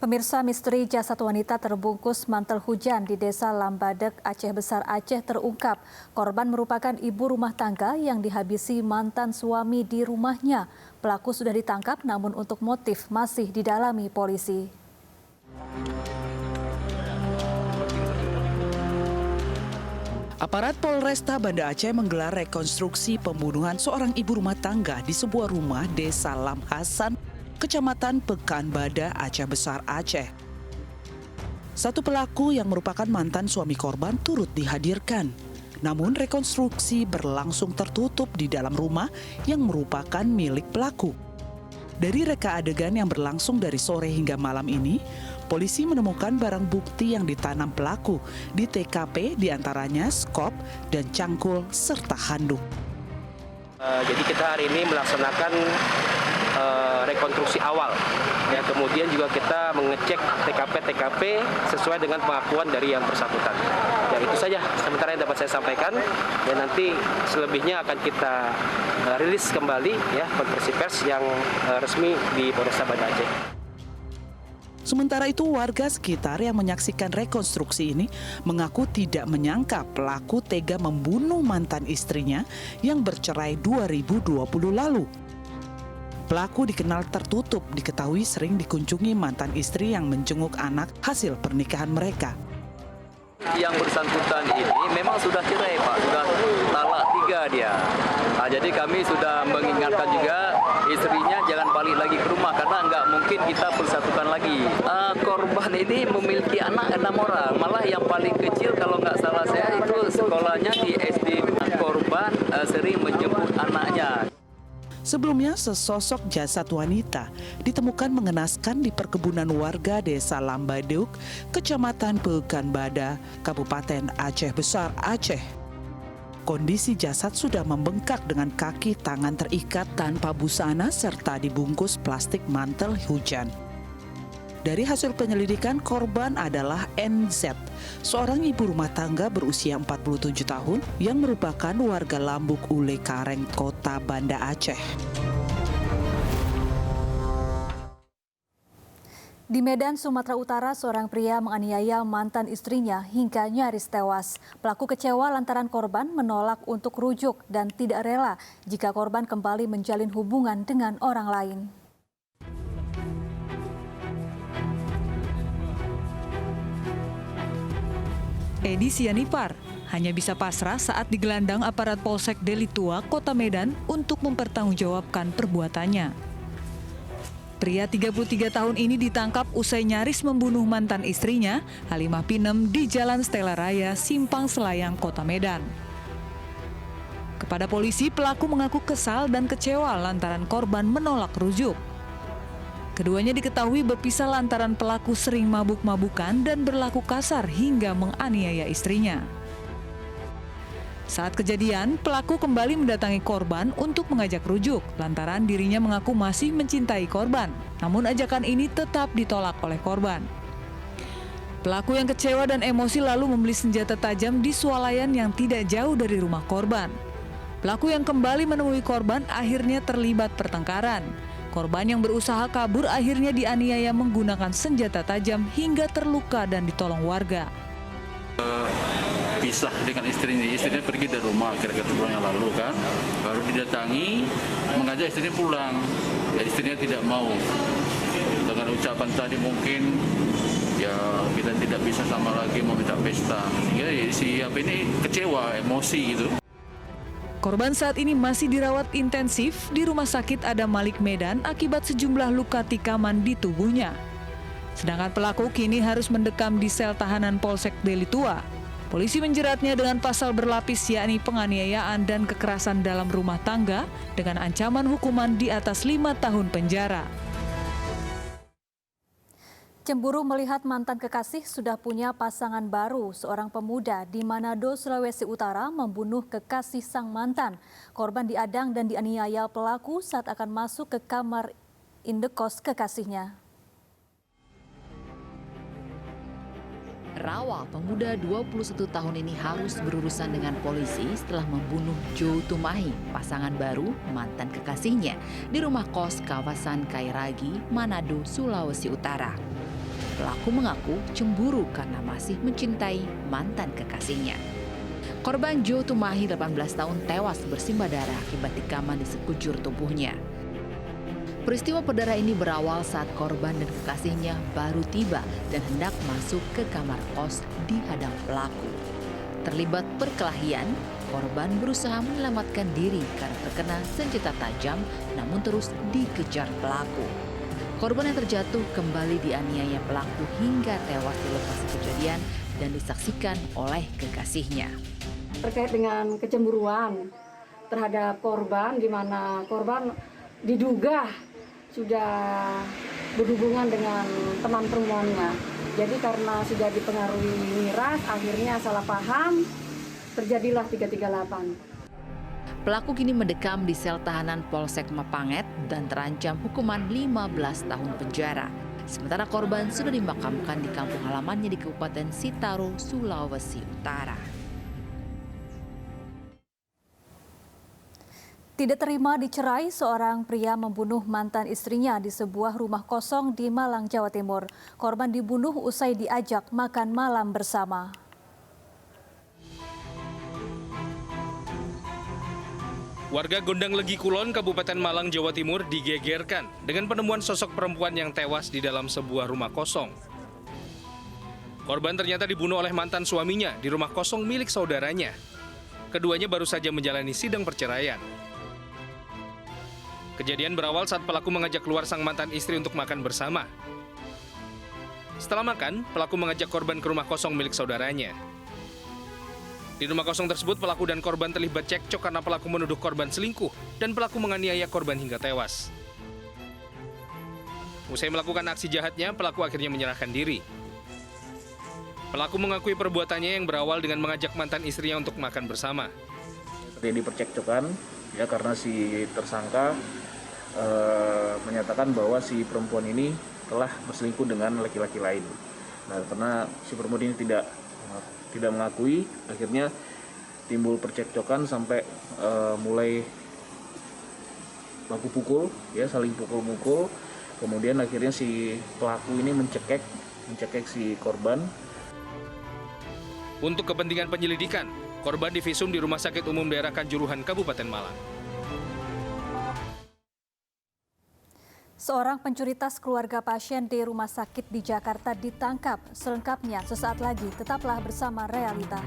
Pemirsa, misteri jasad wanita terbungkus mantel hujan di Desa Lambadek, Aceh Besar, Aceh terungkap. Korban merupakan ibu rumah tangga yang dihabisi mantan suami di rumahnya. Pelaku sudah ditangkap, namun untuk motif masih didalami polisi. Aparat Polresta Banda Aceh menggelar rekonstruksi pembunuhan seorang ibu rumah tangga di sebuah rumah Desa Lam Hasan, Kecamatan Pekanbadak, Aceh Besar, Aceh. Satu pelaku yang merupakan mantan suami korban turut dihadirkan. Namun rekonstruksi berlangsung tertutup di dalam rumah yang merupakan milik pelaku. Dari reka adegan yang berlangsung dari sore hingga malam ini, polisi menemukan barang bukti yang ditanam pelaku di TKP, diantaranya skop dan cangkul serta handuk. Jadi kita hari ini melaksanakan rekonstruksi awal. Ya, kemudian juga kita mengecek TKP sesuai dengan pengakuan dari yang bersangkutan. Ya, itu saja sementara yang dapat saya sampaikan. Dan nanti selebihnya akan kita rilis kembali ya konferensi pers yang resmi di Polresta Banda Aceh. Sementara itu, warga sekitar yang menyaksikan rekonstruksi ini mengaku tidak menyangka pelaku tega membunuh mantan istrinya yang bercerai 2020 lalu. Pelaku dikenal tertutup, diketahui sering dikunjungi mantan istri yang menjenguk anak hasil pernikahan mereka. Yang bersangkutan ini memang sudah cerai, Pak, sudah talak 3 dia. Nah, jadi kami sudah mengingatkan juga istrinya jangan balik lagi ke rumah karena nggak mungkin kita persatukan lagi. Korban ini memiliki anak 6 orang, malah yang paling kecil kalau nggak salah saya itu sekolahnya di SD. Korban sering menjemput anaknya. Sebelumnya, sesosok jasad wanita ditemukan mengenaskan di perkebunan warga Desa Lambadek, Kecamatan Pekanbadak, Kabupaten Aceh Besar, Aceh. Kondisi jasad sudah membengkak dengan kaki tangan terikat tanpa busana serta dibungkus plastik mantel hujan. Dari hasil penyelidikan, korban adalah NZ, seorang ibu rumah tangga berusia 47 tahun yang merupakan warga Lambuk Ule Kareng, Kota Banda Aceh. Di Medan, Sumatera Utara, seorang pria menganiaya mantan istrinya hingga nyaris tewas. Pelaku kecewa lantaran korban menolak untuk rujuk dan tidak rela jika korban kembali menjalin hubungan dengan orang lain. Edi Sianipar hanya bisa pasrah saat digelandang aparat Polsek Deli Tua, Kota Medan untuk mempertanggungjawabkan perbuatannya. Pria 33 tahun ini ditangkap usai nyaris membunuh mantan istrinya, Halimah Pinem, di Jalan Stella Raya, Simpang Selayang, Kota Medan. Kepada polisi, pelaku mengaku kesal dan kecewa lantaran korban menolak rujuk. Keduanya diketahui berpisah lantaran pelaku sering mabuk-mabukan dan berlaku kasar hingga menganiaya istrinya. Saat kejadian, pelaku kembali mendatangi korban untuk mengajak rujuk lantaran dirinya mengaku masih mencintai korban. Namun ajakan ini tetap ditolak oleh korban. Pelaku yang kecewa dan emosi lalu membeli senjata tajam di swalayan yang tidak jauh dari rumah korban. Pelaku yang kembali menemui korban akhirnya terlibat pertengkaran. Korban yang berusaha kabur akhirnya dianiaya menggunakan senjata tajam hingga terluka dan ditolong warga. Pisah dengan istrinya pergi dari rumah kira-kira 2 bulan yang lalu kan, baru didatangi mengajak istrinya pulang. Ya, istrinya tidak mau. Dengan ucapan tadi mungkin ya kita tidak bisa sama lagi mau minta pesta. Sehingga si ini kecewa, emosi gitu. Korban saat ini masih dirawat intensif di Rumah Sakit Adam Malik Medan akibat sejumlah luka tikaman di tubuhnya. Sedangkan pelaku kini harus mendekam di sel tahanan Polsek Deli Tua. Polisi menjeratnya dengan pasal berlapis yakni penganiayaan dan kekerasan dalam rumah tangga dengan ancaman hukuman di atas 5 tahun penjara. Cemburu melihat mantan kekasih sudah punya pasangan baru. Seorang pemuda di Manado, Sulawesi Utara membunuh kekasih sang mantan. Korban diadang dan dianiaya pelaku saat akan masuk ke kamar indekos kekasihnya. Rawa, pemuda 21 tahun ini harus berurusan dengan polisi setelah membunuh Joe Tumahi, pasangan baru mantan kekasihnya, di rumah kos kawasan Kairagi, Manado, Sulawesi Utara. Pelaku mengaku cemburu karena masih mencintai mantan kekasihnya. Korban Jo Tumahi 18 tahun tewas bersimbah darah akibat tikaman di sekujur tubuhnya. Peristiwa berdarah ini berawal saat korban dan kekasihnya baru tiba dan hendak masuk ke kamar kos dihadang pelaku. Terlibat perkelahian, korban berusaha menyelamatkan diri karena terkena senjata tajam namun terus dikejar pelaku. Korban yang terjatuh kembali dianiaya pelaku hingga tewas di lokasi kejadian dan disaksikan oleh kekasihnya. Terkait dengan kecemburuan terhadap korban, di mana korban diduga sudah berhubungan dengan teman perempuannya. Jadi karena sudah dipengaruhi miras, akhirnya salah paham, terjadilah 338. Pelaku kini mendekam di sel tahanan Polsek Mapanget dan terancam hukuman 15 tahun penjara. Sementara korban sudah dimakamkan di kampung halamannya di Kabupaten Sitaro, Sulawesi Utara. Tidak terima dicerai, seorang pria membunuh mantan istrinya di sebuah rumah kosong di Malang, Jawa Timur. Korban dibunuh usai diajak makan malam bersama. Warga Gondang Legi Kulon, Kabupaten Malang, Jawa Timur digegerkan dengan penemuan sosok perempuan yang tewas di dalam sebuah rumah kosong. Korban ternyata dibunuh oleh mantan suaminya di rumah kosong milik saudaranya. Keduanya baru saja menjalani sidang perceraian. Kejadian berawal saat pelaku mengajak keluar sang mantan istri untuk makan bersama. Setelah makan, pelaku mengajak korban ke rumah kosong milik saudaranya. Di rumah kosong tersebut, pelaku dan korban terlibat cekcok karena pelaku menuduh korban selingkuh dan pelaku menganiaya korban hingga tewas. Usai melakukan aksi jahatnya, pelaku akhirnya menyerahkan diri. Pelaku mengakui perbuatannya yang berawal dengan mengajak mantan istrinya untuk makan bersama. Terjadi percekcokan ya karena si tersangka menyatakan bahwa si perempuan ini telah berselingkuh dengan laki-laki lain. Nah, karena si perempuan ini tidak mengakui, akhirnya timbul percekcokan sampai mulai baku pukul, ya saling pukul-pukul. Kemudian akhirnya si pelaku ini mencekek si korban. Untuk kepentingan penyelidikan, korban divisum di Rumah Sakit Umum Daerah Kanjuruhan, Kabupaten Malang. Seorang pencuri tas keluarga pasien di rumah sakit di Jakarta ditangkap. Selengkapnya sesaat lagi, tetaplah bersama Realita.